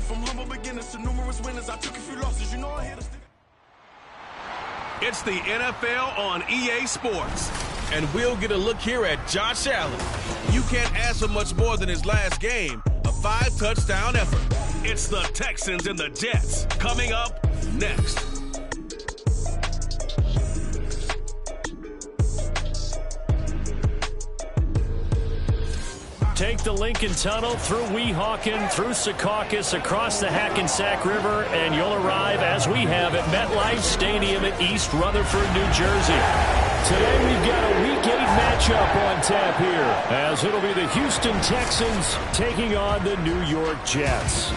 From humble beginners to numerous winners, I took a few losses. You know I had to stick. It's the NFL on EA Sports. And we'll get a look here at Josh Allen. You can't ask for much more than his last game, a 5-touchdown effort. It's the Texans and the Jets coming up next. Take the Lincoln Tunnel through Weehawken, through Secaucus, across the Hackensack River, and you'll arrive, as we have, at MetLife Stadium in East Rutherford, New Jersey. Today we've got a Week 8 matchup on tap here, as it'll be the Houston Texans taking on the New York Jets.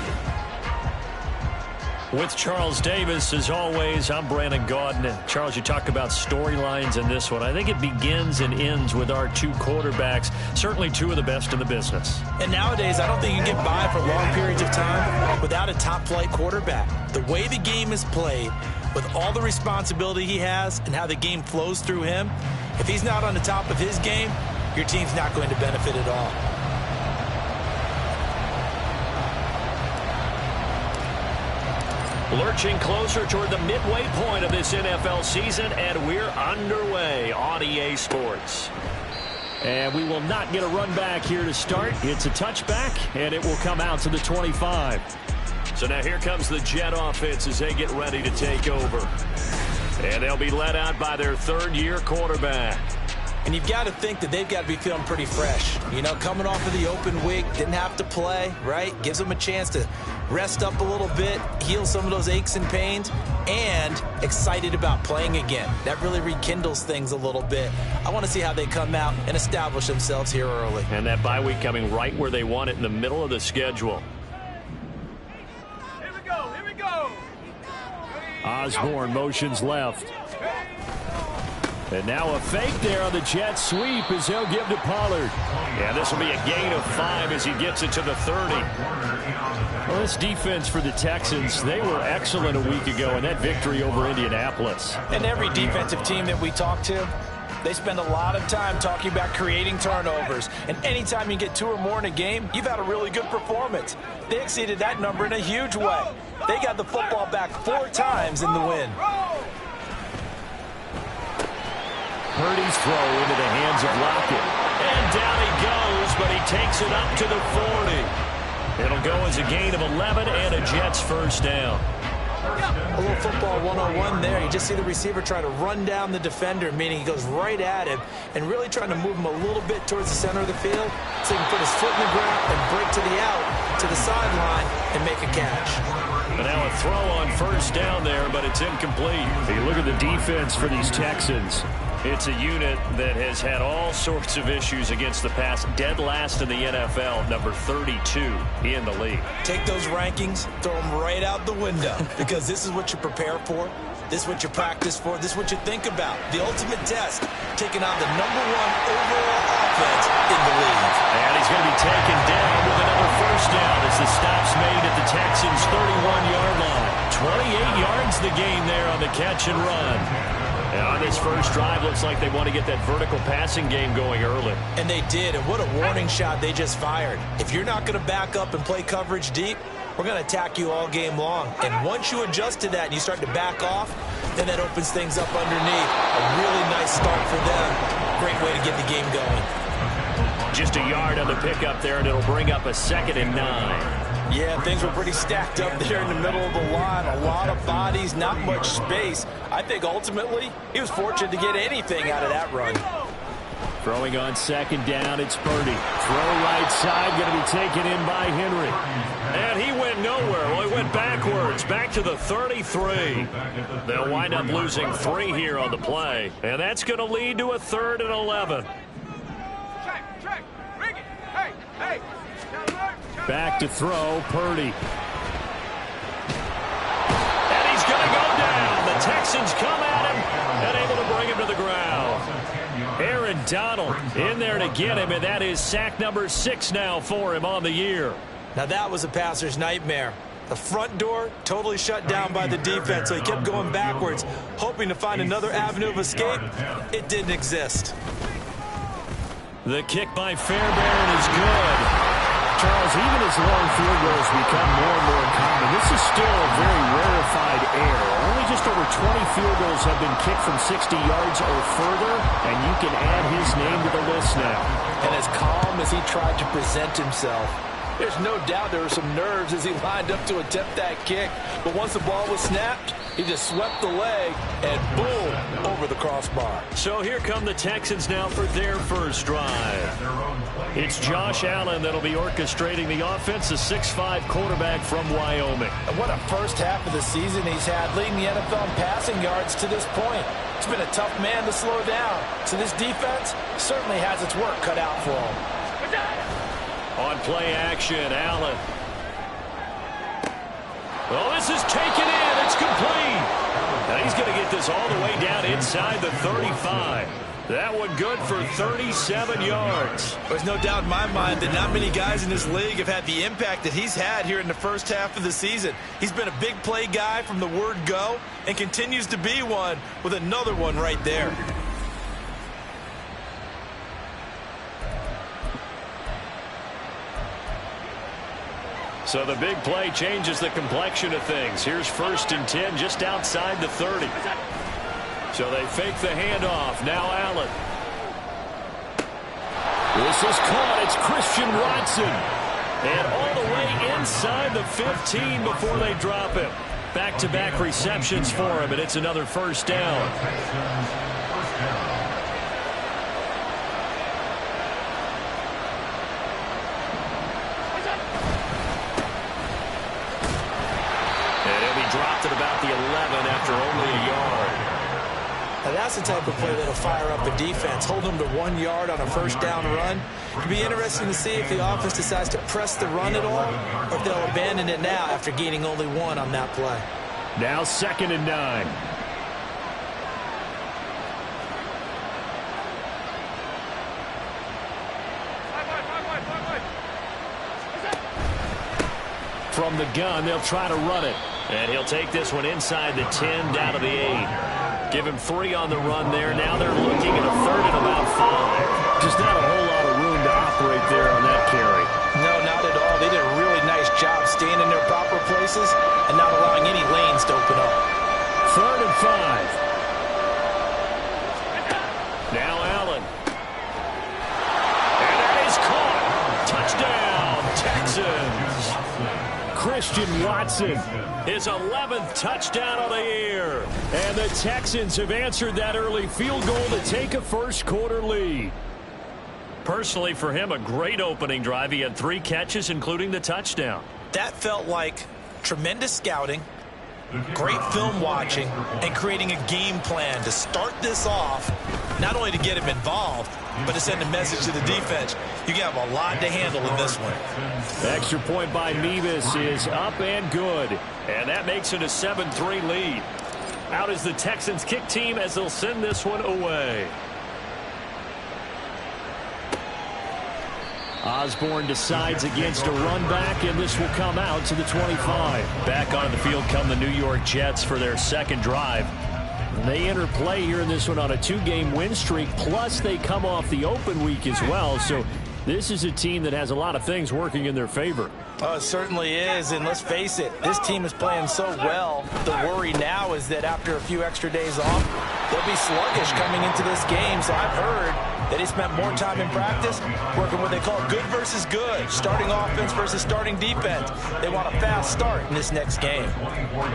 With Charles Davis, as always, I'm Brandon Gaudin. Charles, you talk about storylines in this one. I think it begins and ends with our two quarterbacks, certainly two of the best in the business. And nowadays, I don't think you can get by for long periods of time without a top-flight quarterback. The way the game is played, with all the responsibility he has and how the game flows through him, if he's not on the top of his game, your team's not going to benefit at all. Lurching closer toward the midway point of this NFL season, and we're underway on EA Sports. And we will not get a run back here to start. It's a touchback, and it will come out to the 25. So now here comes the Jet offense as they get ready to take over. And they'll be led out by their third-year quarterback. And you've got to think that they've got to be feeling pretty fresh. You know, coming off of the open week, didn't have to play, right? Gives them a chance to rest up a little bit, heal some of those aches and pains, and excited about playing again. That really rekindles things a little bit. I want to see how they come out and establish themselves here early. And that bye week coming right where they want it, in the middle of the schedule. Here we go. Osborne motions left. And now a fake there on the jet sweep as he'll give to Pollard. Yeah, this will be a gain of 5 as he gets it to the 30. Well, this defense for the Texans, they were excellent a week ago in that victory over Indianapolis. And every defensive team that we talk to, they spend a lot of time talking about creating turnovers. And anytime you get 2 or more in a game, you've had a really good performance. They exceeded that number in a huge way. They got the football back 4 times in the win. Purdy's throw into the hands of Lockett. And down he goes, but he takes it up to the 40. It'll go as a gain of 11 and a Jets first down. A little football 101 there. You just see the receiver trying to run down the defender, meaning he goes right at him and really trying to move him a little bit towards the center of the field so he can put his foot in the ground and break to the out, to the sideline, and make a catch. And now a throw on first down there, but it's incomplete. You look at the defense for these Texans. It's a unit that has had all sorts of issues against the pass. Dead last in the NFL, number 32 in the league. Take those rankings, throw them right out the window, because this is what you prepare for. This is what you practice for. This is what you think about. The ultimate test, taking on the #1 overall offense in the league. And he's going to be taken down with another first down as the stop's made at the Texans' 31-yard line. 28 yards the gain there on the catch and run. And on this first drive, looks like they want to get that vertical passing game going early. And they did, and what a warning shot they just fired. If you're not going to back up and play coverage deep, we're going to attack you all game long. And once you adjust to that and you start to back off, then that opens things up underneath. A really nice start for them. Great way to get the game going. Just a yard on the pickup there, and it'll bring up a 2nd and 9. Yeah, things were pretty stacked up there in the middle of the line. A lot of bodies, not much space. I think ultimately he was fortunate to get anything out of that run. Throwing on 2nd down, it's Purdy. Throw right side, going to be taken in by Henry. And he went nowhere. Well, he went backwards, back to the 33. They'll wind up losing 3 here on the play. And that's going to lead to a 3rd and 11. Check. Bring it. Hey. Back to throw, Purdy. And he's going to go down. The Texans come at him and able to bring him to the ground. Aaron Donald in there to get him, and that is sack number 6 now for him on the year. Now that was a passer's nightmare. The front door totally shut down by the defense, so he kept going backwards, hoping to find another avenue of escape. It didn't exist. The kick by Fairbairn is good. Charles, even as long field goals become more and more common, this is still a very rarefied air. Only just over 20 field goals have been kicked from 60 yards or further, and you can add his name to the list now. And as calm as he tried to present himself, there's no doubt there were some nerves as he lined up to attempt that kick. But once the ball was snapped, he just swept the leg and boom, over the crossbar. So here come the Texans now for their first drive. It's Josh Allen that'll be orchestrating the offense, a 6'5" quarterback from Wyoming. And what a first half of the season he's had, leading the NFL in passing yards to this point. It's been a tough man to slow down. So this defense certainly has its work cut out for him. On play action, Allen. Well, this is taken in. It's complete. And he's going to get this all the way down inside the 35. That one good for 37 yards. There's no doubt in my mind that not many guys in this league have had the impact that he's had here in the first half of the season. He's been a big play guy from the word go and continues to be one with another one right there. So the big play changes the complexion of things. Here's 1st and 10 just outside the 30. So they fake the handoff. Now Allen. This is caught. It's Christian Watson. And all the way inside the 15 before they drop him. Back-to-back receptions for him, and it's another first down. Dropped at about the 11 after only a yard. Now that's the type of play that'll fire up a defense. Hold them to 1 yard on a first down run. It'll be interesting to see if the offense decides to press the run at all, or if they'll abandon it now after gaining only 1 on that play. Now 2nd and 9. From the gun, they'll try to run it. And he'll take this one inside the 10, down to the 8. Give him 3 on the run there. Now they're looking at a 3rd and about 5. Just not a whole lot of room to operate there on that carry. No, not at all. They did a really nice job staying in their proper places and not allowing any lanes to open up. 3rd and 5. Now Allen. And that is caught. Touchdown, Texans. Christian Watson, his 11th touchdown of the year. And the Texans have answered that early field goal to take a first-quarter lead. Personally, for him, a great opening drive. He had 3 catches, including the touchdown. That felt like tremendous scouting, great film watching, and creating a game plan to start this off, not only to get him involved, but to send a message to the defense. You have a lot to handle in this one. Extra point by Mevis is up and good. And that makes it a 7-3 lead. Out is the Texans kick team as they'll send this one away. Osborne decides against a run back, and this will come out to the 25. Back on the field come the New York Jets for their second drive. They enter play here in this one on a 2-game win streak, plus they come off the open week as well. So this is a team that has a lot of things working in their favor. Oh, it certainly is, and let's face it, this team is playing so well. The worry now is that after a few extra days off, they'll be sluggish coming into this game. So I've heard that they spent more time in practice working what they call good versus good, starting offense versus starting defense. They want a fast start in this next game.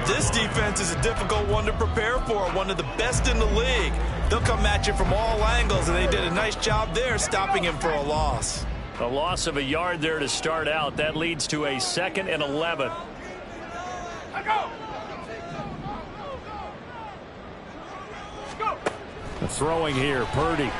This defense is a difficult one to prepare for, one of the best in the league. They'll come at you from all angles, and they did a nice job there stopping him for a loss. A loss of a yard there to start out. That leads to a 2nd and 11. Throwing here, Purdy.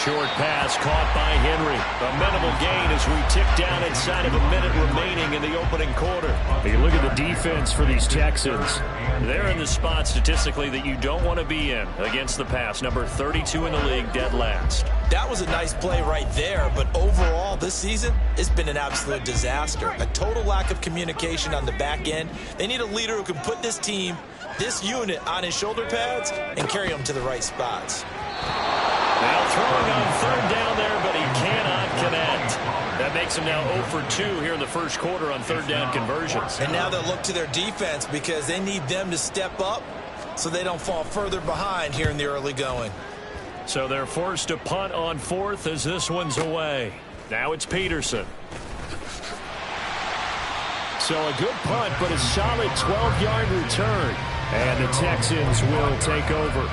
Short pass caught by Henry. A minimal gain as we tick down inside of a minute remaining in the opening quarter. You look at the defense for these Texans. They're in the spot statistically that you don't want to be in against the pass. Number 32 in the league, dead last. That was a nice play right there, but overall this season, it's been an absolute disaster. A total lack of communication on the back end. They need a leader who can put this team, this unit, on his shoulder pads and carry them to the right spots. Now throwing on 3rd down there, but he cannot connect. makes them now 0 for 2 here in the first quarter on third down conversions. And now they'll look to their defense because they need them to step up so they don't fall further behind here in the early going. So they're forced to punt on fourth as this one's away. Now it's Peterson. So a good punt, but a solid 12-yard return. And the Texans will take over.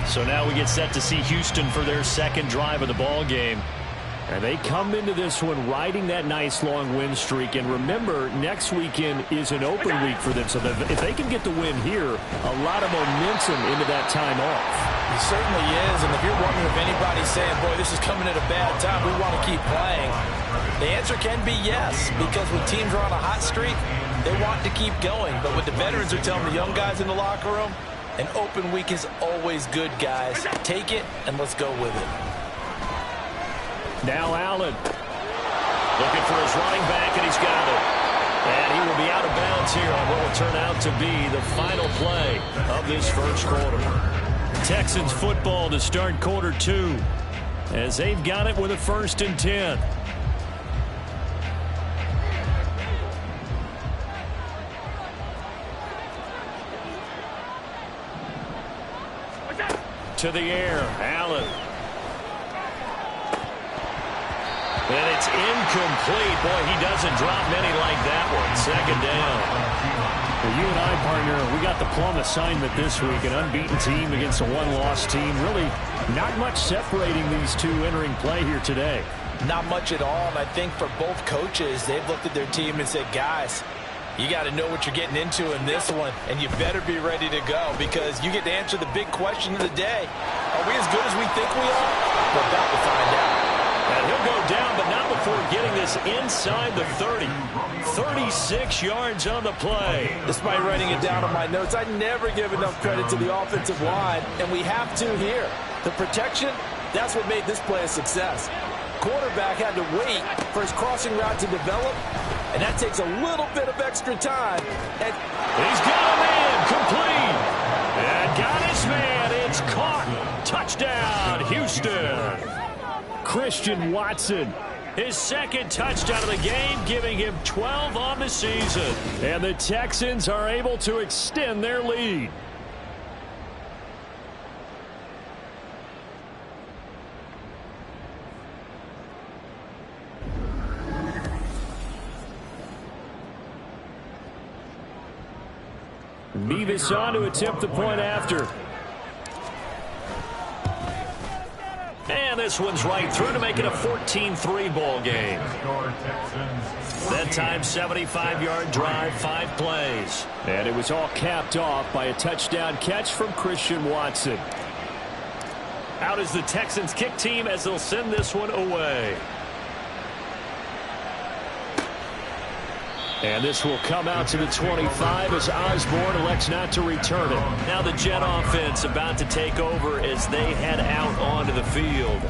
So now we get set to see Houston for their second drive of the ball game. And they come into this one riding that nice long win streak. And remember, next weekend is an open week for them. So if they can get the win here, a lot of momentum into that time off. It certainly is. And if you're wondering if anybody's saying, boy, this is coming at a bad time, we want to keep playing, the answer can be yes. Because when teams are on a hot streak, they want to keep going. But what the veterans are telling the young guys in the locker room, an open week is always good, guys. Take it and let's go with it. Now Allen looking for his running back, and he's got it. And he will be out of bounds here on what will turn out to be the final play of this first quarter. Texans football to start quarter 2 as they've got it with a 1st and 10. To the air, Allen. And it's incomplete. Boy, he doesn't drop many like that one. Second down. Well, you and I, partner, we got the plum assignment this week. An unbeaten team against a one-loss team. Really not much separating these two entering play here today. Not much at all. And I think for both coaches, they've looked at their team and said, guys, you got to know what you're getting into in this one, and you better be ready to go because you get to answer the big question of the day. Are we as good as we think we are? We're about to find out. And he'll go down, but not before getting this inside the 30. 36 yards on the play. Despite writing it down on my notes, I never give enough credit to the offensive line, and we have to here. The protection, that's what made this play a success. Quarterback had to wait for his crossing route to develop, and that takes a little bit of extra time. And he's got a man complete. And got his man. It's caught. Touchdown, Houston. Christian Watson, his second touchdown of the game, giving him 12 on the season. And the Texans are able to extend their lead. Beavis on to attempt the point after. And this one's right through to make it a 14-3 ball game. That time, 75-yard drive, 5 plays. And it was all capped off by a touchdown catch from Christian Watson. Out is the Texans kick team as they'll send this one away. And this will come out to the 25 as Osborne elects not to return it. Now the Jet offense about to take over as they head out onto the field.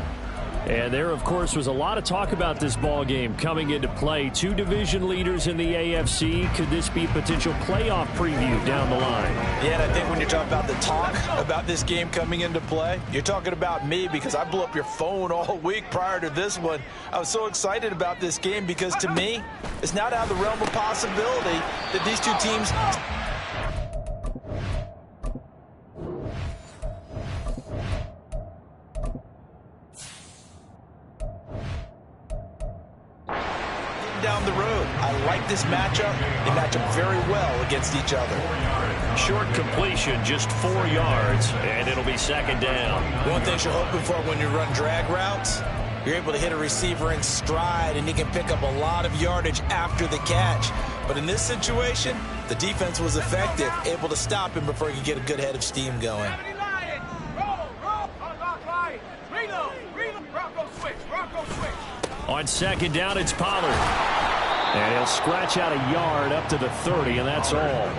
And there, of course, was a lot of talk about this ball game coming into play. 2 division leaders in the AFC. Could this be a potential playoff preview down the line? Yeah, and I think when you're talking about the talk about this game coming into play, you're talking about me because I blew up your phone all week prior to this one. I was so excited about this game because to me, it's not out of the realm of possibility that these two teams down the road. I like this matchup. They match up very well against each other. Short completion, just 4 yards, and it'll be second down. One thing you're hoping for when you run drag routes, you're able to hit a receiver in stride, and he can pick up a lot of yardage after the catch. But in this situation, the defense was effective, able to stop him before he could get a good head of steam going. On second down, it's Pollard. And he'll scratch out a yard up to the 30, and that's all.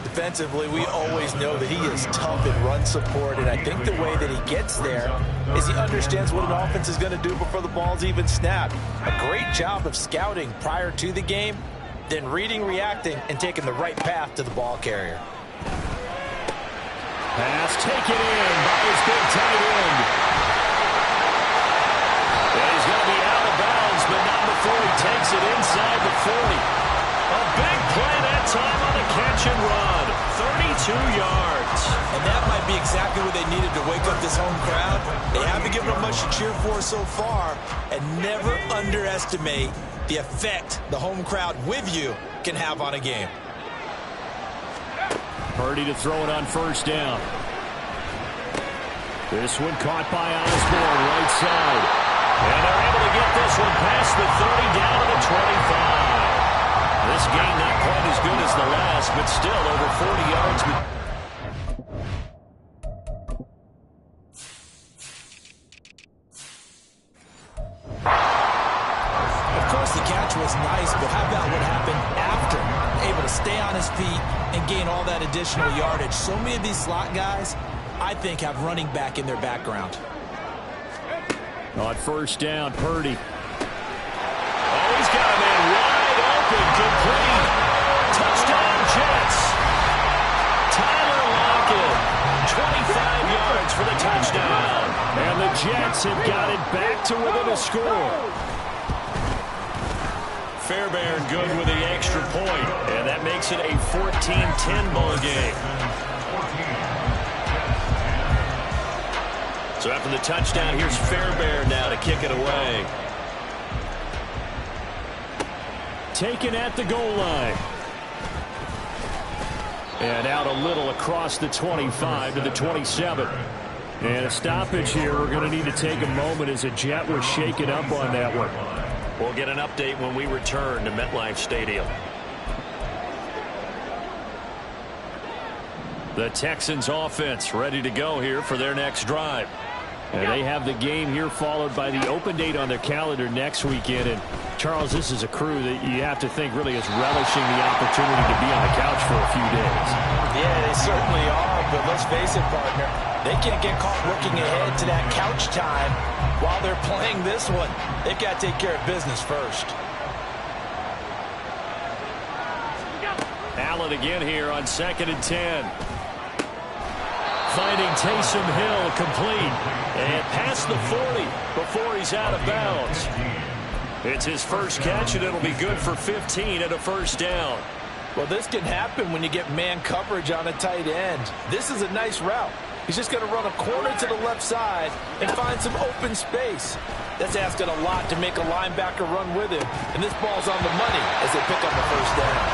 Defensively, we always know that he is tough in run support, and I think the way that he gets there is he understands what an offense is going to do before the ball's even snapped. A great job of scouting prior to the game, then reading, reacting, and taking the right path to the ball carrier. Pass taken in by his big tight end. And he's going to be out of bounds, but not before takes it inside the 40. A big play that time on the catch and run. 32 yards. And that might be exactly what they needed to wake up this home crowd. They haven't given them much to cheer for so far. And never underestimate the effect the home crowd with you can have on a game. Purdy to throw it on first down. This one caught by Osborne, right side. And they're able to get this one past the 30 down to the 25. This game not quite as good as the last, but still over 40 yards. Of course, the catch was nice, but how about what happened after? Able to stay on his feet and gain all that additional yardage. So many of these slot guys, I think, have running back in their background. On first down, Purdy. Oh, he's got a man wide open, complete. Touchdown, Jets. Tyler Lockett, 25 yards for the touchdown. And the Jets have got it back to within a score. Fairbairn good with the extra point, and that makes it a 14-10 ball game. So after the touchdown, here's Fairbairn now to kick it away. Taken at the goal line. And out a little across the 25 to the 27. And a stoppage here. We're going to need to take a moment as a Jet was shaken up on that one. We'll get an update when we return to MetLife Stadium. The Texans offense ready to go here for their next drive. And they have the game here followed by the open date on their calendar next weekend. And Charles, this is a crew that you have to think really is relishing the opportunity to be on the couch for a few days. Yeah, they certainly are, but let's face it, partner. They can't get caught looking ahead to that couch time while they're playing this one. They've got to take care of business first. Allen again here on 2nd and 10. Finding Taysom Hill complete. And past the 40 before he's out of bounds. It's his first catch, and it'll be good for 15 and a first down. Well, this can happen when you get man coverage on a tight end. This is a nice route. He's just going to run a corner to the left side and find some open space. That's asking a lot to make a linebacker run with him. And this ball's on the money as they pick up the first down.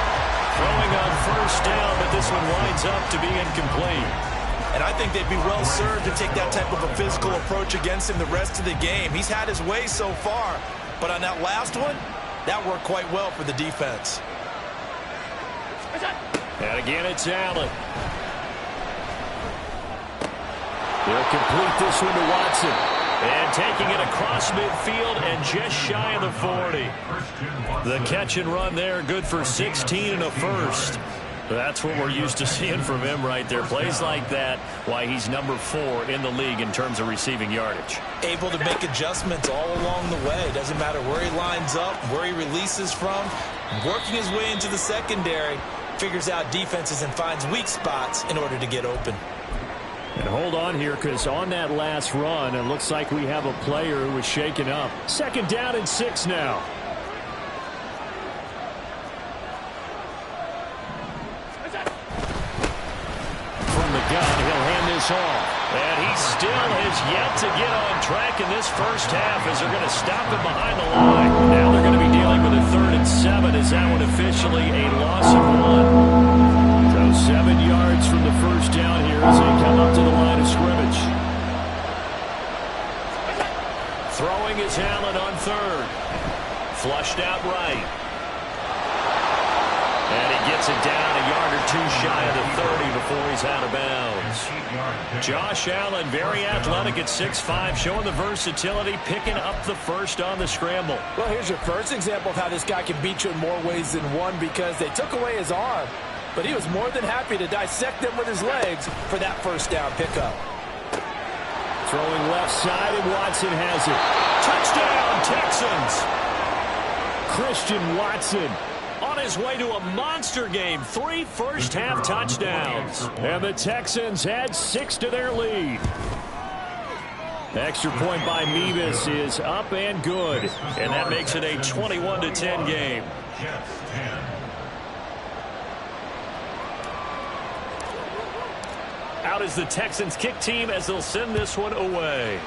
Throwing on first down, but this one winds up to be incomplete. And I think they'd be well served to take that type of a physical approach against him the rest of the game. He's had his way so far, but on that last one, that worked quite well for the defense. And again, it's Allen. They'll complete this one to Watson. And taking it across midfield and just shy of the 40. The catch and run there, good for 16 and a first. That's what we're used to seeing from him right there. Plays like that, why he's number 4 in the league in terms of receiving yardage. Able to make adjustments all along the way. Doesn't matter where he lines up, where he releases from. Working his way into the secondary, figures out defenses and finds weak spots in order to get open. And hold on here, because on that last run, it looks like we have a player who was shaken up. 2nd down and 6 now. Gun, he'll hand this off. And he still has yet to get on track in this first half as they're going to stop him behind the line. Now they're going to be dealing with a 3rd and 7 as that one officially a loss of 1. So 7 yards from the first down here as they come up to the line of scrimmage. Throwing is Allen on 3rd. Flushed out right. And he gets it down a yard or 2 shy of the 30 before he's out of bounds. Josh Allen, very athletic at 6'5", showing the versatility, picking up the first on the scramble. Well, here's your first example of how this guy can beat you in more ways than one, because they took away his arm, but he was more than happy to dissect them with his legs for that first down pickup. Throwing left side, and Watson has it. Touchdown, Texans! Christian Watson on his way to a monster game. 3 first-half touchdowns. And the Texans add 6 to their lead. Extra point by Mevis is up and good. And that makes it a 21-10 game. Out is the Texans kick team as they'll send this one away.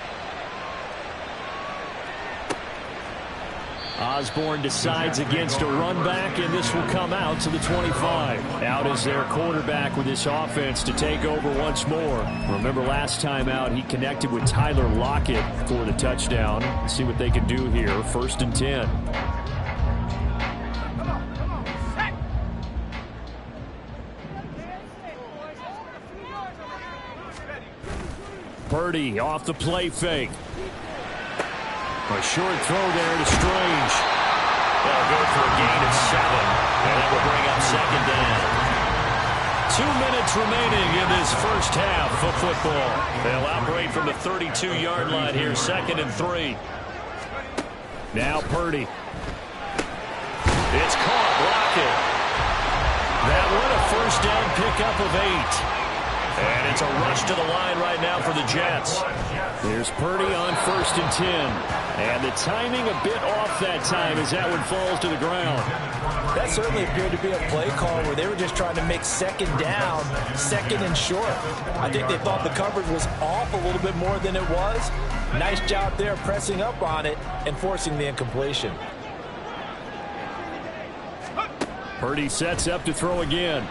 Osborne decides against a run back, and this will come out to the 25. Out is their quarterback with this offense to take over once more. Remember last time out, he connected with Tyler Lockett for the touchdown. Let's see what they can do here. 1st and 10. Purdy off the play fake. A short throw there to Strange. They'll go for a gain of 7. And that will bring up 2nd down. 2 minutes remaining in this first half of football. They'll operate from the 32-yard line here, 2nd and 3. Now Purdy. It's caught. Lockett. That one a first down pickup of 8. And it's a rush to the line right now for the Jets. There's Purdy on 1st and 10. And the timing a bit off that time as that one falls to the ground. That certainly appeared to be a play call where they were just trying to make 2nd down, 2nd and short. I think they thought the coverage was off a little bit more than it was. Nice job there pressing up on it and forcing the incompletion. Purdy sets up to throw again.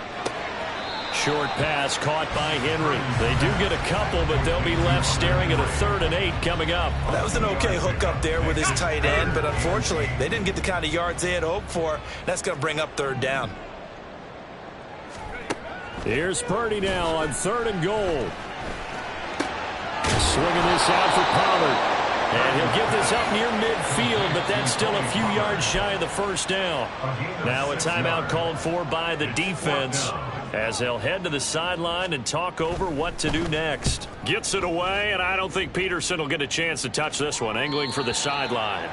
Short pass caught by Henry. They do get a couple, but they'll be left staring at a 3rd and 8 coming up. That was an okay hookup there with his tight end, but unfortunately, they didn't get the kind of yards they had hoped for. That's going to bring up 3rd down. Here's Purdy now on 3rd and goal. Swinging this out for Pollard. And he'll get this up near midfield, but that's still a few yards shy of the 1st down. Now a timeout called for by the defense as they'll head to the sideline and talk over what to do next. Gets it away, and I don't think Peterson will get a chance to touch this one, angling for the sideline.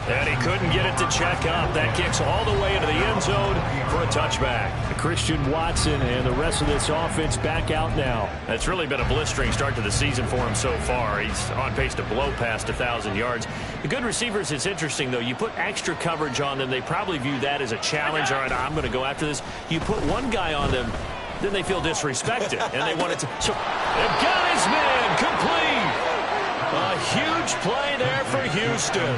And he couldn't get it to check up. That kicks all the way into the end zone for a touchback. Christian Watson and the rest of this offense back out now. It's really been a blistering start to the season for him so far. He's on pace to blow past 1,000 yards. The good receivers, it's interesting, though. You put extra coverage on them, they probably view that as a challenge. All right, I'm going to go after this. You put one guy on them, then they feel disrespected, and they want it to. So, they've got his man complete. A huge play there for Houston.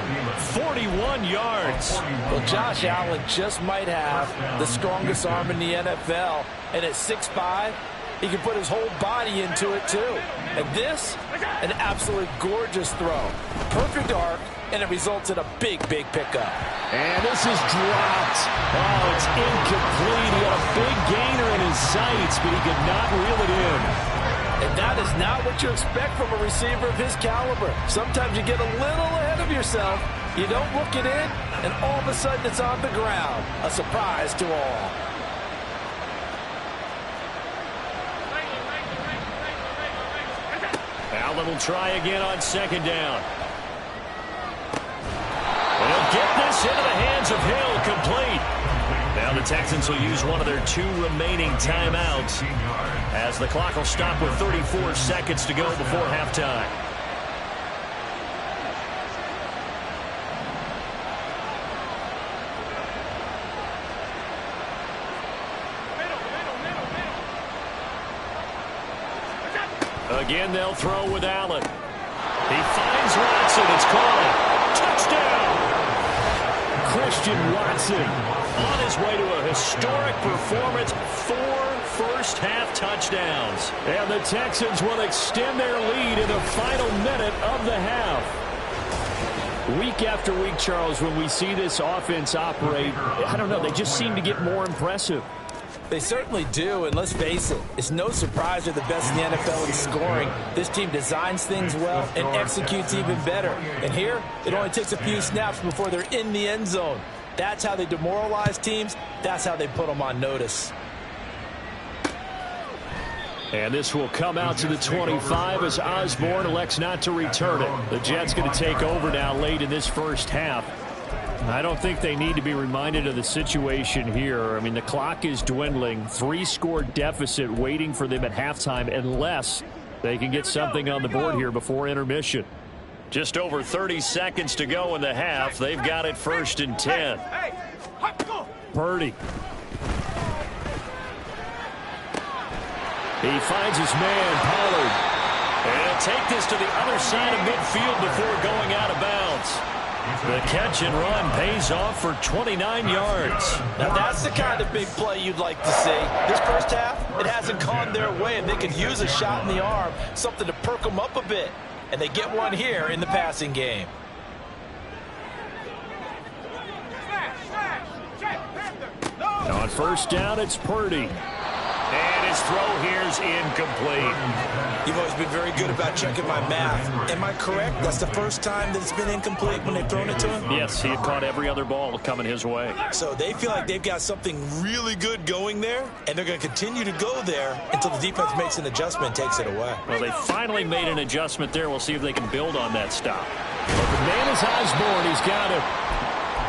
41 yards. Well, Josh Allen just might have the strongest arm in the NFL, and at 6'5", he can put his whole body into it, too. And this, an absolute gorgeous throw. Perfect arc, and it results in a big, big pickup. And this is dropped. Oh, it's incomplete. He had a big gainer in his sights, but he could not reel it in. And that is not what you expect from a receiver of his caliber. Sometimes you get a little ahead of yourself, you don't look it in, and all of a sudden it's on the ground. A surprise to all. Allen will try again on 2nd down. And he'll get this into the hands of Hill, complete. Now the Texans will use one of their 2 remaining timeouts as the clock will stop with 34 seconds to go before halftime. Again, they'll throw with Allen. He finds Watson. It's caught. Touchdown! Christian Watson on his way to a historic performance. 4 first-half touchdowns. And the Texans will extend their lead in the final minute of the half. Week after week, Charles, when we see this offense operate, I don't know, they just seem to get more impressive. They certainly do, and let's face it, it's no surprise they're the best in the NFL in scoring. This team designs things well and executes even better. And here, it only takes a few snaps before they're in the end zone. That's how they demoralize teams. That's how they put them on notice. And this will come out to the 25 as Osborne elects not to return it. The Jets going to take over now late in this first half. I don't think they need to be reminded of the situation here. I mean, the clock is dwindling. 3-score deficit waiting for them at halftime unless they can get something on the board here before intermission. Just over 30 seconds to go in the half. They've got it 1st and 10. Purdy. He finds his man, Pollard. And he'll take this to the other side of midfield before going out of bounds. The catch and run pays off for 29 yards. Now that's the kind of big play you'd like to see. This first half, it hasn't gone their way, and they could use a shot in the arm, something to perk them up a bit. And they get one here in the passing game. On 1st down, it's Purdy. And his throw here's incomplete. You've always been very good about checking my math. Am I correct? That's the first time that it's been incomplete when they've thrown it to him? Yes, he had caught every other ball coming his way. So they feel like they've got something really good going there, and they're going to continue to go there until the defense makes an adjustment and takes it away. Well, they finally made an adjustment there. We'll see if they can build on that stop. Well, the man is Osborne. He's got it.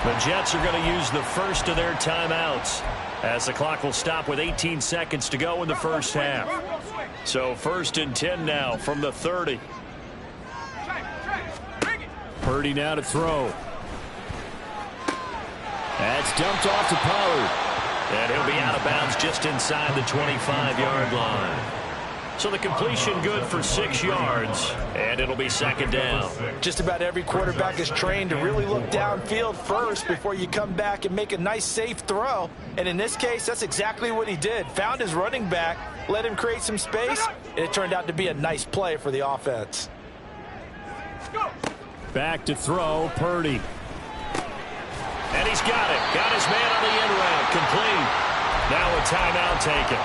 The Jets are going to use the first of their timeouts, as the clock will stop with 18 seconds to go in the first half. So 1st and 10 now from the 30. Purdy now to throw. That's dumped off to Pollard. And he'll be out of bounds just inside the 25-yard line. So the completion good for 6 yards, and it'll be 2nd down. Just about every quarterback is trained to really look downfield first before you come back and make a nice, safe throw. And in this case, that's exactly what he did. Found his running back, let him create some space, and it turned out to be a nice play for the offense. Back to throw, Purdy. And he's got it. Got his man on the end route, complete. Now a timeout taken.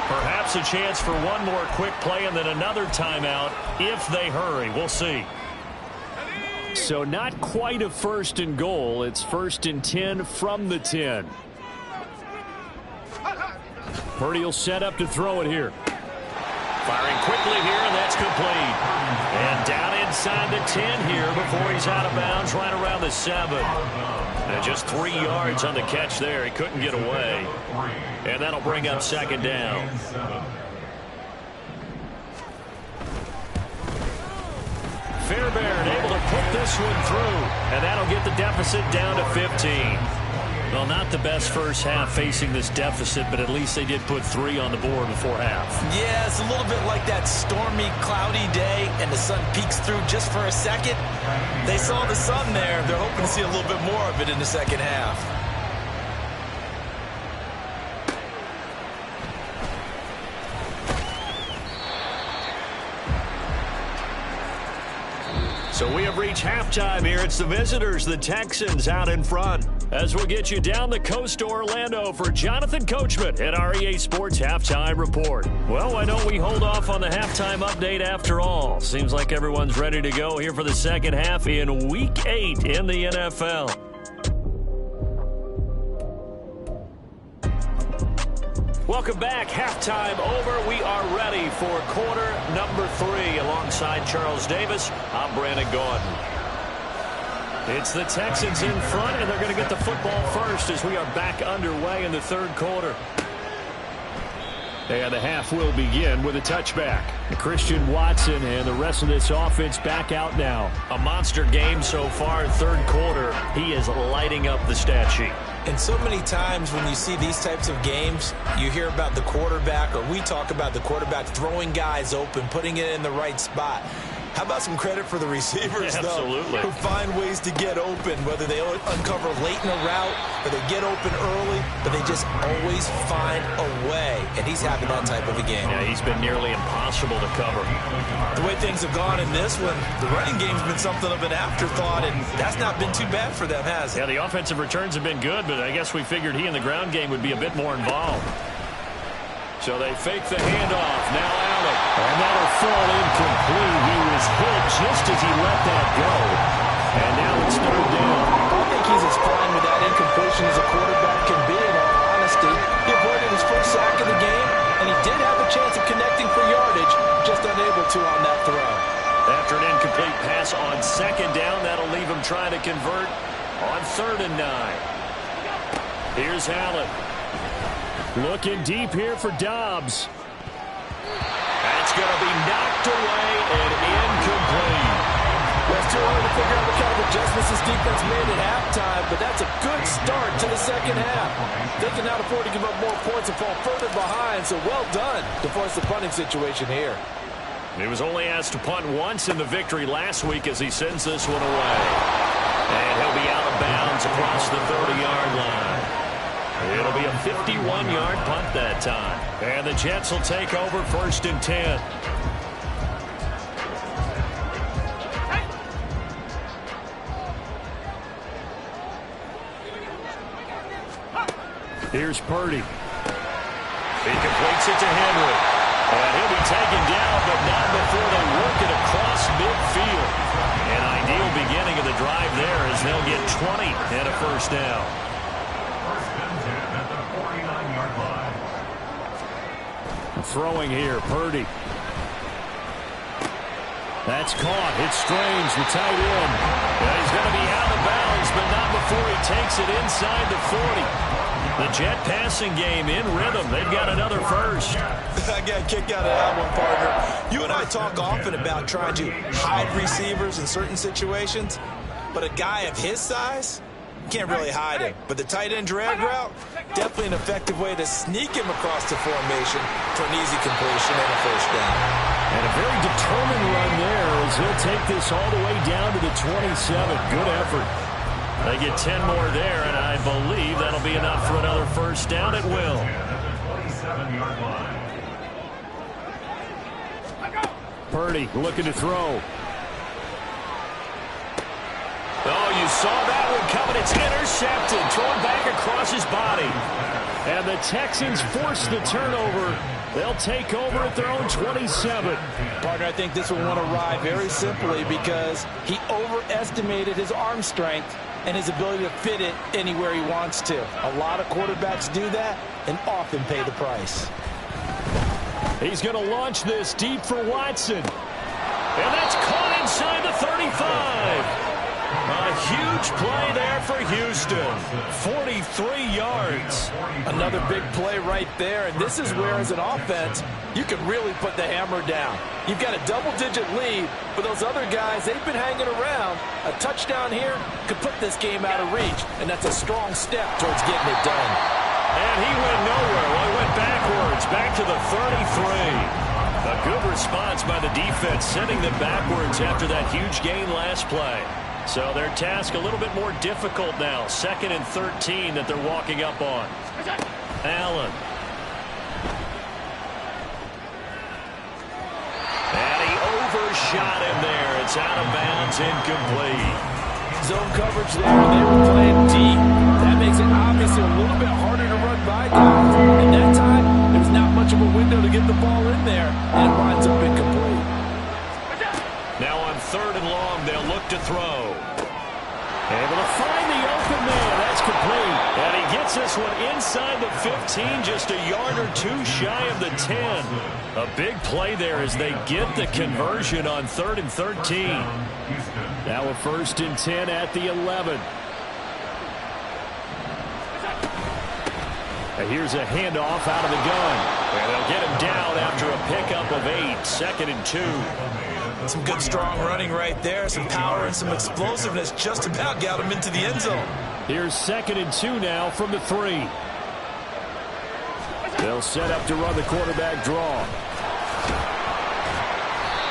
Perhaps a chance for one more quick play and then another timeout if they hurry. We'll see. So not quite a 1st and goal. It's 1st and 10 from the 10. Purdy will set up to throw it here. Firing quickly here, and that's complete. And down inside the 10 here before he's out of bounds, right around the 7. And just 3 yards on the catch there. He couldn't get away. And that'll bring up 2nd down. Fairbairn able to put this one through. And that'll get the deficit down to 15. Well, not the best first half facing this deficit, but at least they did put 3 on the board before half. Yeah, it's a little bit like that stormy, cloudy day, and the sun peeks through just for a second. They saw the sun there. They're hoping to see a little bit more of it in the second half. So we have reached halftime here. It's the visitors, the Texans, out in front. As we'll get you down the coast to Orlando for Jonathan Coachman at our EA Sports Halftime Report. Well, why don't we hold off on the halftime update after all? Seems like everyone's ready to go here for the second half in Week 8 in the NFL. Welcome back. Halftime over. We are ready for quarter number 3. Alongside Charles Davis, I'm Brandon Gordon. It's the Texans in front, and they're going to get the football first as we are back underway in the 3rd quarter. And the half will begin with a touchback. Christian Watson and the rest of this offense back out now. A monster game so far, 3rd quarter. He is lighting up the stat sheet. And so many times when you see these types of games, you hear about the quarterback, or we talk about the quarterback throwing guys open, putting it in the right spot. How about some credit for the receivers, though, who find ways to get open, whether they uncover late in a route or they get open early, but they just always find a way. And he's having that type of a game. Yeah, he's been nearly impossible to cover. The way things have gone in this one, the running game's been something of an afterthought, and that's not been too bad for them, has it? Yeah, the offensive returns have been good, but I guess we figured he in the ground game would be a bit more involved. So they fake the handoff. Now Allen. And that'll fall incomplete. He was hit just as he let that go. And now it's 3rd down. I think he's as fine with that incompletion as a quarterback can be, in all honesty. He avoided his first sack of the game, and he did have a chance of connecting for yardage, just unable to on that throw. After an incomplete pass on 2nd down, that'll leave him trying to convert on 3rd and 9. Here's Allen. Looking deep here for Dobbs. That's going to be knocked away and incomplete. too early to figure out what kind of adjustments this defense made at halftime, but that's a good start to the second half. They can now afford to give up more points and fall further behind, so well done to force the punting situation here. He was only asked to punt once in the victory last week as he sends this one away. And he'll be out of bounds across the 30-yard line. It'll be a 51-yard punt that time. And the Jets will take over 1st and 10. Here's Purdy. He completes it to Henry. And he'll be taken down, but not before they work it across midfield. An ideal beginning of the drive there as they'll get 20 and a first down. Throwing here, Purdy. That's caught. It's Strange, the tight end. And he's going to be out of bounds, but not before he takes it inside the 40. The Jet passing game in rhythm. They've got another first. I got a kick out of that one, partner. You and I talk often about trying to hide receivers in certain situations, but a guy of his size can't really hide him. But the tight end drag route, definitely an effective way to sneak him across the formation for an easy completion and a first down. And a very determined run there as he'll take this all the way down to the 27. Good effort. They get 10 more there, and I believe that'll be enough for another first down at will. Purdy looking to throw. Oh, you saw that one coming. It's intercepted. Thrown back across his body. And the Texans force the turnover. They'll take over at their own 27. Partner, I think this will want to ride very simply because he overestimated his arm strength and his ability to fit it anywhere he wants to. A lot of quarterbacks do that and often pay the price. He's going to launch this deep for Watson. And that's caught inside the 35. A huge play there for Houston. 43 yards. Another big play right there, and this is where, as an offense, you can really put the hammer down. You've got a double-digit lead, but those other guys, they've been hanging around. A touchdown here could put this game out of reach, and that's a strong step towards getting it done. And he went nowhere. Well, he went backwards, back to the 33. A good response by the defense, sending them backwards after that huge gain last play. So their task a little bit more difficult now. 2nd and 13 that they're walking up on. Allen. And he overshot him there. It's out of bounds, incomplete. Zone coverage there. They were playing deep. That makes it obviously a little bit harder to run by guys. And that time, there's not much of a window to get the ball in there. And it winds up incomplete. Now on 3rd and long, they'll look to throw. Able to find the open man. That's complete. And he gets this one inside the 15, just a yard or two shy of the 10. A big play there as they get the conversion on 3rd and 13. Now a 1st and 10 at the 11. And here's a handoff out of the gun. And they'll get him down after a pickup of 8. 2nd and 2. Some good, strong running right there. Some power and some explosiveness just about got him into the end zone. Here's 2nd and 2 now from the 3. They'll set up to run the quarterback draw.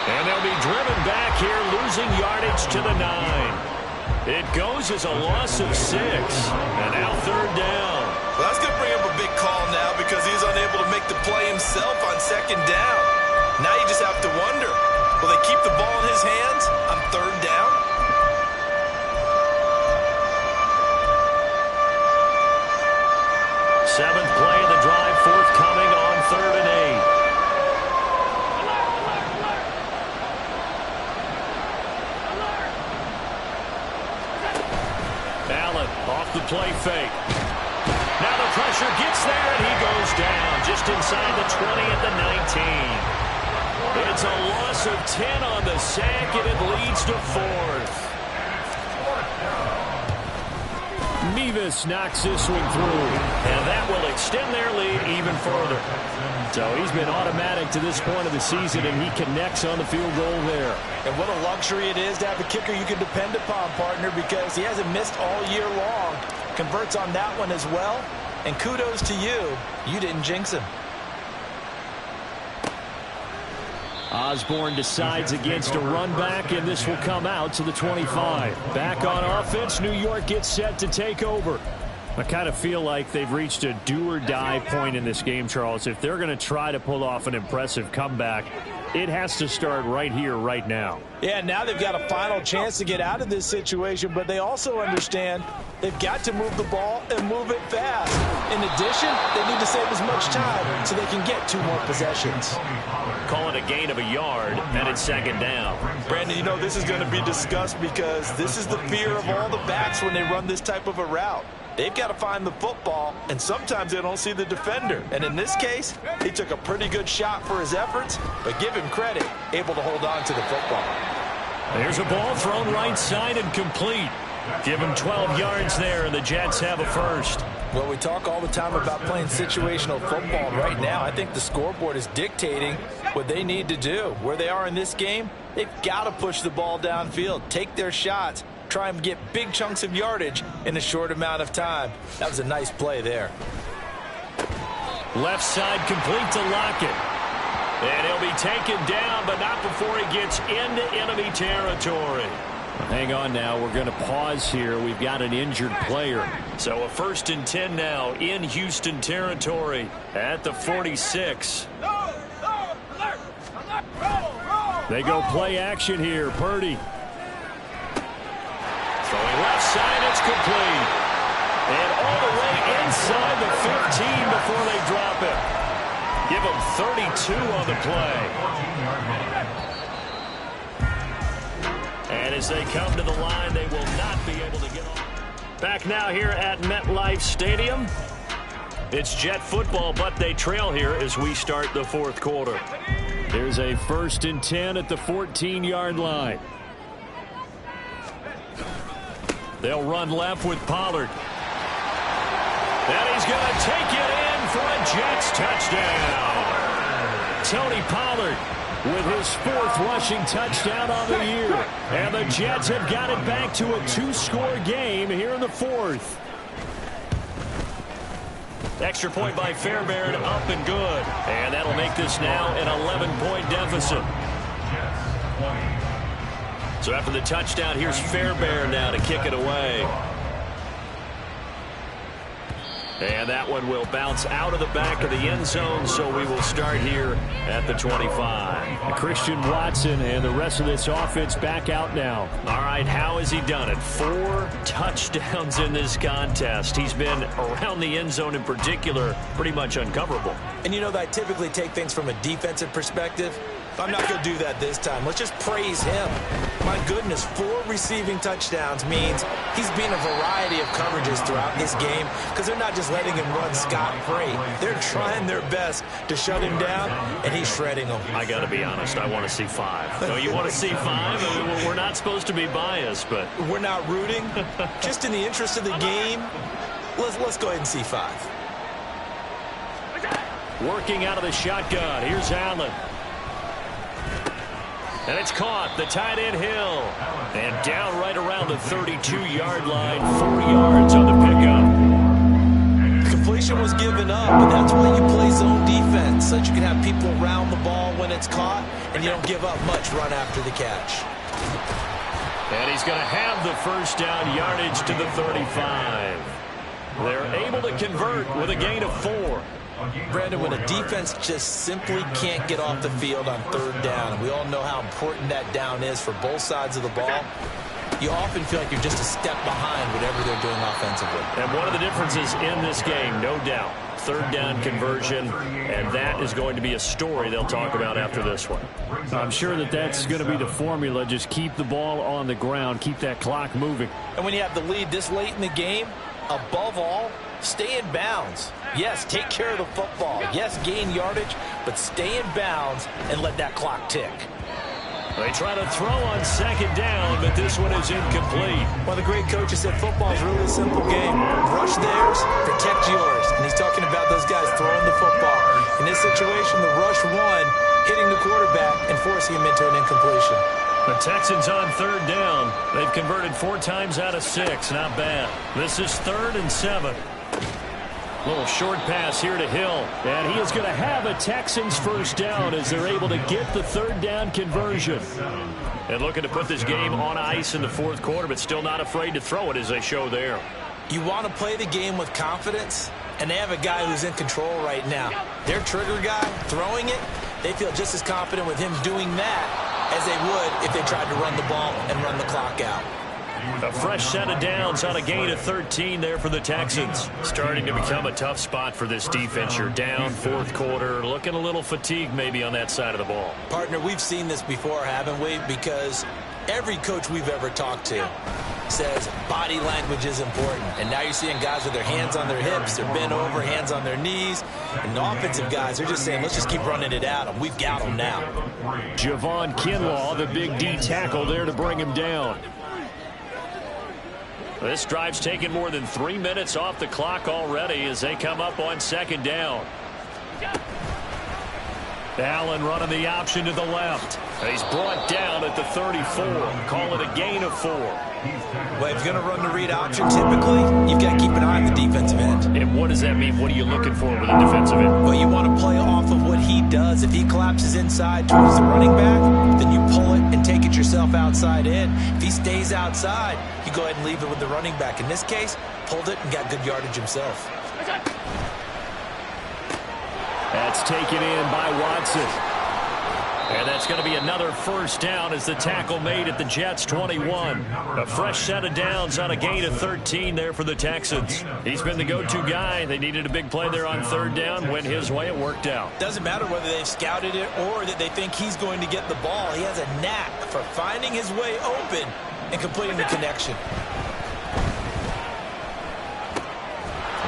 And they'll be driven back here, losing yardage to the 9. It goes as a loss of 6. And now 3rd down. Well, that's going to bring up a big call now because he's unable to make the play himself on 2nd down. Now you just have to wonder, will they keep the ball in his hands on 3rd down? Seventh play of the drive forthcoming on 3rd and 8. Allen off the play fake. Now the pressure gets there and he goes down just inside the 20 at the 19. It's a loss of 10 on the sack, and it leads to 4th. Mevis knocks this one through, and that will extend their lead even further. So he's been automatic to this point of the season, and he connects on the field goal there. And what a luxury it is to have a kicker you can depend upon, partner, because he hasn't missed all year long. Converts on that one as well. And kudos to you. You didn't jinx him. Osborne decides against a run back, and this will come out to the 25. Back on offense, New York gets set to take over. I kind of feel like they've reached a do-or-die point in this game, Charles. If they're going to try to pull off an impressive comeback, it has to start right here, right now. Yeah, now they've got a final chance to get out of this situation, but they also understand they've got to move the ball and move it fast. In addition, they need to save as much time so they can get 2 more possessions. Call it a gain of a yard, and it's second down. Brandon, you know this is going to be discussed because this is the fear of all the backs when they run this type of a route. They've got to find the football, and sometimes they don't see the defender. And in this case, he took a pretty good shot for his efforts, but give him credit, able to hold on to the football. There's a ball thrown right side and complete. Give him 12 yards there, and the Jets have a first. Well, we talk all the time about playing situational football. Right now, I think the scoreboard is dictating what they need to do. Where they are in this game, they've got to push the ball downfield, take their shots, try and get big chunks of yardage in a short amount of time. That was a nice play there. Left side complete to Lockett. And he'll be taken down, but not before he gets into enemy territory. Hang on now. We're going to pause here. We've got an injured player. So a 1st and 10 now in Houston territory at the 46. They go play action here. Purdy. Throwing left side, it's complete. And all the way inside the 15 before they drop it. Give them 32 on the play. And as they come to the line, they will not be able to get off. Back now here at MetLife Stadium. It's Jet football, but they trail here as we start the 4th quarter. There's a 1st and 10 at the 14-yard line. They'll run left with Pollard. And he's going to take it in for a Jets touchdown. Tony Pollard with his 4th rushing touchdown on the year. And the Jets have got it back to a 2-score game here in the 4th. Extra point by Fairbairn, up and good. And that'll make this now an 11-point deficit. So after the touchdown, here's Fairbairn now to kick it away. And that one will bounce out of the back of the end zone, so we will start here at the 25. And Christian Watson and the rest of this offense back out now. All right, how has he done it? 4 touchdowns in this contest. He's been around the end zone in particular, pretty much uncoverable. And you know that I typically take things from a defensive perspective. I'm not going to do that this time. Let's just praise him. My goodness, 4 receiving touchdowns means he's been a variety of coverages throughout this game because they're not just letting him run scot-free. They're trying their best to shut him down, and he's shredding them. I got to be honest, I want to see 5. No, you want to see 5? I mean, we're not supposed to be biased, but we're not rooting. Just in the interest of the game, let's go ahead and see 5. Working out of the shotgun. Here's Allen. And it's caught. The tight end Hill. And down right around the 32-yard line. 4 yards on the pickup. Completion was given up, but that's why you play zone defense, so that you can have people around the ball when it's caught, and you don't give up much run after the catch. And he's going to have the first down yardage to the 35. They're able to convert with a gain of 4. Brandon, when a defense just simply can't get off the field on 3rd down, and we all know how important that down is for both sides of the ball, you often feel like you're just a step behind whatever they're doing offensively. And one of the differences in this game, no doubt, 3rd down conversion, and that is going to be a story they'll talk about after this one. I'm sure that that's going to be the formula. Just keep the ball on the ground, keep that clock moving. And when you have the lead this late in the game, above all, stay in bounds. Yes, take care of the football. Yes, gain yardage, but stay in bounds and let that clock tick. They try to throw on 2nd down, but this one is incomplete. Well, the great coach has said football is really a simple game. Rush theirs, protect yours. And he's talking about those guys throwing the football. Texans on third down. They've converted 4 times out of 6. Not bad. This is 3rd and 7. Little short pass here to Hill. And he is going to have a Texans first down as they're able to get the 3rd down conversion. And looking to put this game on ice in the 4th quarter, but still not afraid to throw it as they show there. You want to play the game with confidence, and they have a guy who's in control right now. Their trigger guy throwing it, they feel just as confident with him doing that as they would if they tried to run the ball and run the clock out. A fresh set of downs on a gain of 13 there for the Texans. Starting to become a tough spot for this defense. You're down 4th quarter, looking a little fatigued maybe on that side of the ball. Partner, we've seen this before, haven't we? Because every coach we've ever talked to says body language is important. And now you're seeing guys with their hands on their hips, they're bent over, hands on their knees. And the offensive guys, they're just saying, let's just keep running it at them. We've got them now. Javon Kinlaw, the big D tackle there to bring him down. This drive's taken more than 3 minutes off the clock already as they come up on 2nd down. Allen running the option to the left. He's brought down at the 34. Call it a gain of 4. Well, if you're going to run the read option, typically, you've got to keep an eye on the defensive end. And what does that mean? What are you looking for with a defensive end? Well, you want to play off of what he does. If he collapses inside towards the running back, then you pull it and take it yourself outside in. If he stays outside, you go ahead and leave it with the running back. In this case, pulled it and got good yardage himself. That's taken in by Watson. And that's going to be another first down as the tackle made at the Jets' 21. A fresh set of downs on a gain of 13 there for the Texans. He's been the go-to guy. They needed a big play there on 3rd down. Went his way. It worked out. Doesn't matter whether they've scouted it or that they think he's going to get the ball. He has a knack for finding his way open and completing the connection.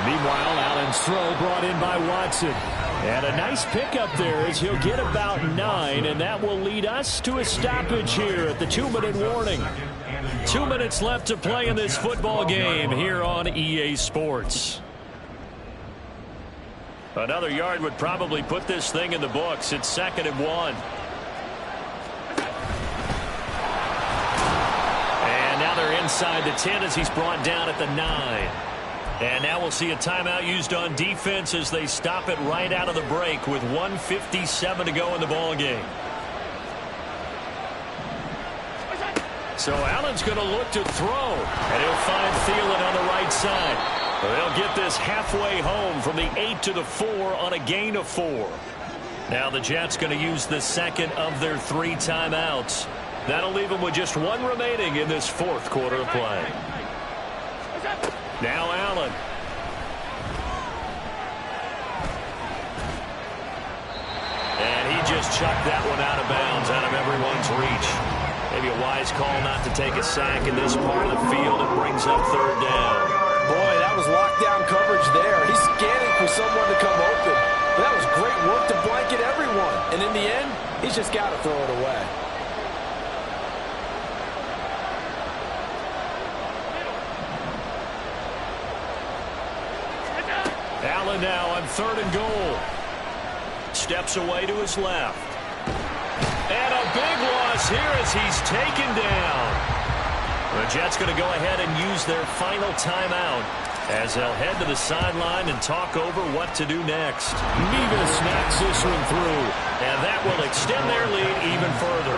Meanwhile, Allen's throw brought in by Watson. And a nice pickup there as he'll get about 9, and that will lead us to a stoppage here at the 2-minute warning. 2 minutes left to play in this football game here on EA Sports. Another yard would probably put this thing in the books. It's 2nd and 1. And now they're inside the 10 as he's brought down at the 9. And now we'll see a timeout used on defense as they stop it right out of the break with 1:57 to go in the ball game. So Allen's going to look to throw, and he'll find Thielen on the right side. They'll get this halfway home from the 8 to the 4 on a gain of 4. Now the Jets going to use the 2nd of their 3 timeouts. That'll leave them with just 1 remaining in this 4th quarter of play. Now Allen. And he just chucked that one out of bounds, out of everyone's reach. Maybe a wise call not to take a sack in this part of the field. It brings up 3rd down. Boy, that was lockdown coverage there. He's scanning for someone to come open. But that was great work to blanket everyone. And in the end, he's just got to throw it away. Allen now on 3rd and goal. Steps away to his left. And a big loss here as he's taken down. The Jets going to go ahead and use their final timeout as they'll head to the sideline and talk over what to do next. Neva smacks this one through, and that will extend their lead even further.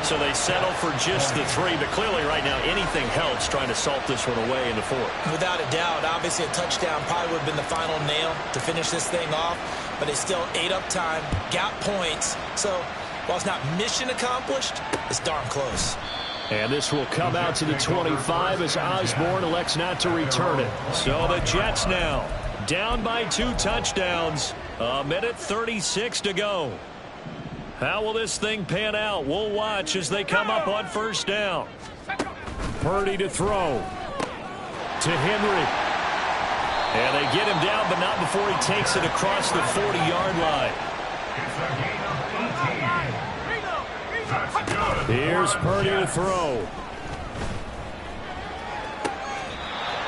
So they settle for just the 3, but clearly right now anything helps trying to salt this one away in the 4th. Without a doubt, obviously a touchdown probably would have been the final nail to finish this thing off, but they still ate up time, got points. So while it's not mission accomplished, it's darn close. And this will come out to the 25 as Osborne elects not to return it. So the Jets now down by 2 touchdowns. 1:36 to go. How will this thing pan out? We'll watch as they come up on 1st down. Purdy to throw. To Henry. And they get him down, but not before he takes it across the 40-yard line. Here's Purdy to throw.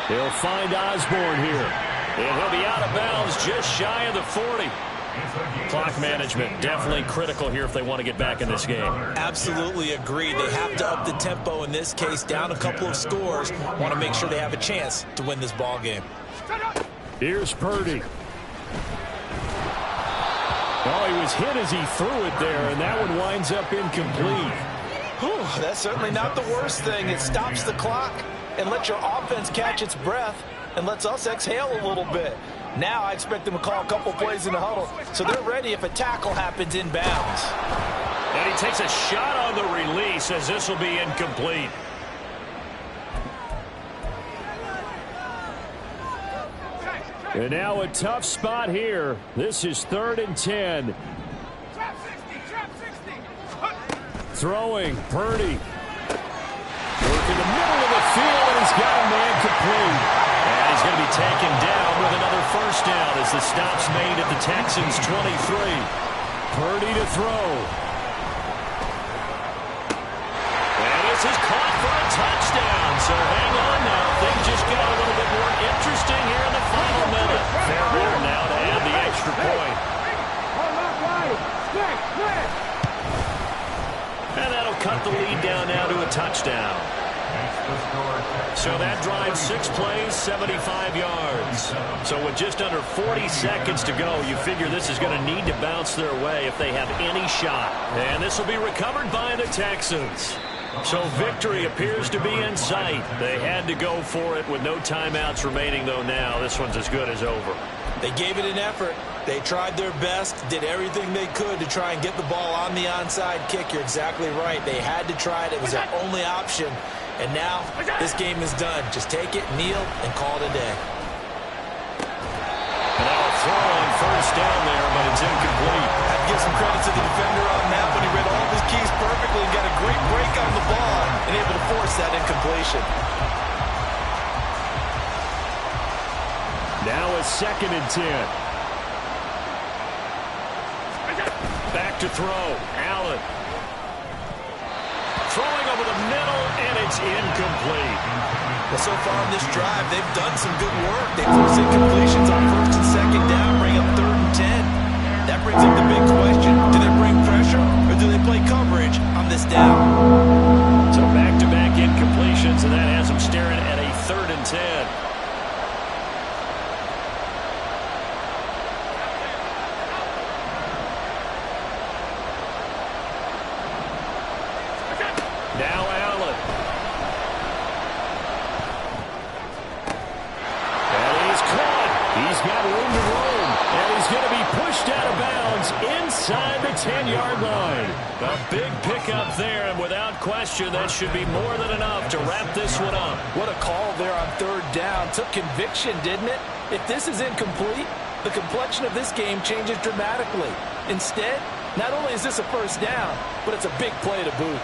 He'll find Osborne here. And he'll be out of bounds just shy of the 40. Clock management, definitely critical here if they want to get back in this game. Absolutely agreed. They have to up the tempo in this case, down a couple of scores. Want to make sure they have a chance to win this ball game. Here's Purdy. Oh, he was hit as he threw it there, and that one winds up incomplete. Whew, that's certainly not the worst thing. It stops the clock and lets your offense catch its breath and lets us exhale a little bit. Now I expect them to call a couple plays in the huddle so they're ready if a tackle happens inbounds. And he takes a shot on the release as this will be incomplete. And now a tough spot here. This is 3rd and 10. Throwing, Purdy. Working the middle of the field, and he's got a man complete. And he's going to be taken down with another first down as the stop's made at the Texans' 23. Purdy to throw. And this is caught for a touchdown. So hang on now. Things just got a little bit more interesting here in the final minute. Fair here now to add the extra point. And that'll cut the lead down now to a touchdown. So that drives 6 plays, 75 yards. So with just under 40 seconds to go, you figure this is going to need to bounce their way if they have any shot. And this will be recovered by the Texans. So victory appears to be in sight. They had to go for it with no timeouts remaining, though now this one's as good as over. They gave it an effort. They tried their best, did everything they could to try and get the ball on the onside kick. You're exactly right. They had to try it. It was their only option. And now this game is done. Just take it, kneel, and call it a day. And now a throw on first down there, but it's incomplete. I'd give some credit to the defender on that one. He read all of his keys perfectly and got a great break on the ball and able to force that incompletion. Now a 2nd and 10. Back to throw. Allen. Throwing over the middle, and it's incomplete. Well, so far on this drive, they've done some good work. They force incompletions on 1st and 2nd down, bring up 3rd and 10. That brings up the big question. Do they bring pressure, or do they play coverage on this down? So back-to-back incompletions, and that has them staring at a 3rd and 10. Now Allen. And he's caught. He's got room to roam. And he's going to be pushed out of bounds inside the 10-yard line. A big pickup there, and without question, that should be more than enough to wrap this one up. What a call there on 3rd down. Took conviction, didn't it? If this is incomplete, the complexion of this game changes dramatically. Instead, not only is this a first down, but it's a big play to boot.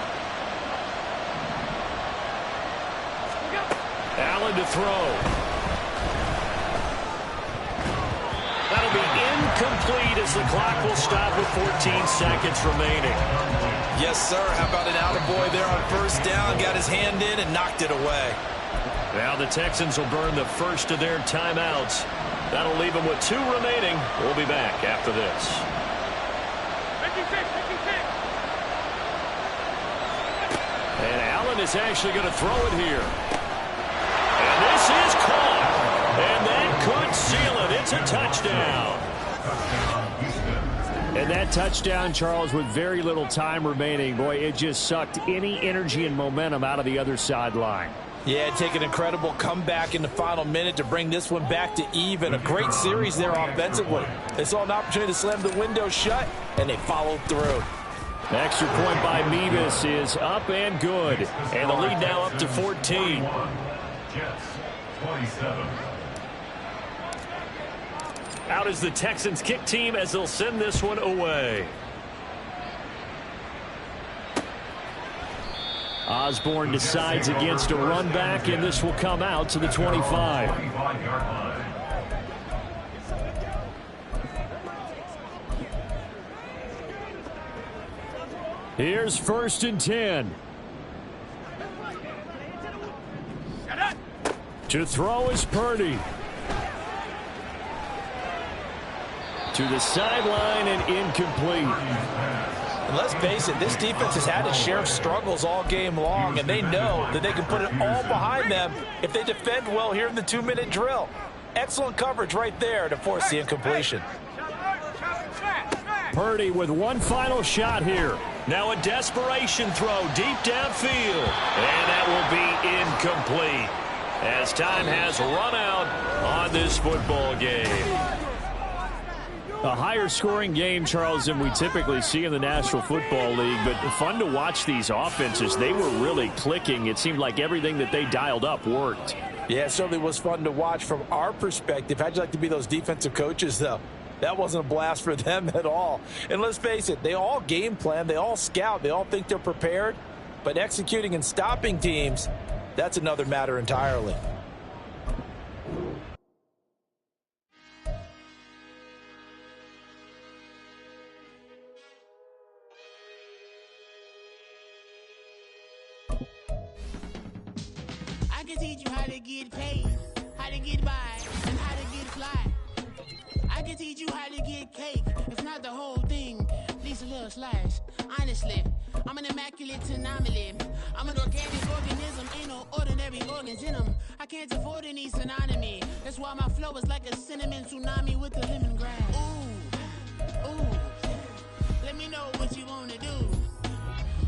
Allen to throw. That'll be incomplete as the clock will stop with 14 seconds remaining. Yes, sir. How about an attaboy there on 1st down? Got his hand in and knocked it away. Now the Texans will burn the first of their timeouts. That'll leave them with 2 remaining. We'll be back after this. And Allen is actually going to throw it here. And this is caught. And that could seal it. It's a touchdown. And that touchdown, Charles, with very little time remaining, boy, it just sucked any energy and momentum out of the other sideline. Yeah, take an incredible comeback in the final minute to bring this one back to even. A great series there offensively. They saw an opportunity to slam the window shut, and they followed through. Extra point by Mevis is up and good. And the lead now up to 14. Out is the Texans kick team as they'll send this one away. Osborne decides against a run back, and this will come out to the 25. Here's 1st and 10. To throw is Purdy. To the sideline and incomplete. And let's face it, this defense has had its share of struggles all game long, and they know that they can put it all behind them if they defend well here in the 2-minute drill. Excellent coverage right there to force the incompletion. Purdy with one final shot here. Now a desperation throw deep downfield. And that will be incomplete as time has run out on this football game. A higher scoring game, Charles, than we typically see in the National Football League, but fun to watch these offenses. They were really clicking. It seemed like everything that they dialed up worked. Yeah, it certainly was fun to watch from our perspective. How'd you like to be those defensive coaches, though? That wasn't a blast for them at all. And let's face it, they all game plan, they all scout, they all think they're prepared, but executing and stopping teams, that's another matter entirely. I can teach you how to get paid, how to get by, and how to get fly. I can teach you how to get cake, if not the whole thing, at least a little slice. Honestly, I'm an immaculate anomaly. I'm an organic organism, ain't no ordinary organs in them. I can't afford any synonymy. That's why my flow is like a cinnamon tsunami with the lemongrass. Ooh, ooh, let me know what you wanna do.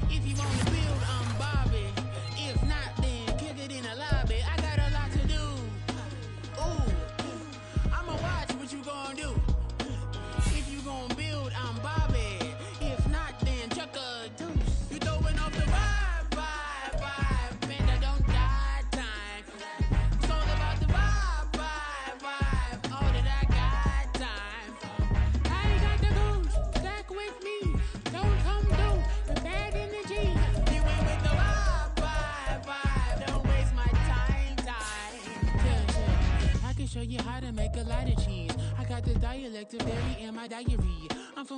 If you wanna build, I'm Bobby. If not, then kick it in the lobby. I got a lot to do. Ooh, I'ma watch what you gonna do. If you gonna build, I'm Bobby. If not, then chuck a deuce. You throwing off the vibe. Man, I don't die time. It's all about the vibe. All that I got time. I ain't got the goose. Stack with me. Don't come through with bad energy. You went with the vibe. Don't waste my time. Yeah. I can show you how to make a lot of cheese. I got the dialect to vary in my diary.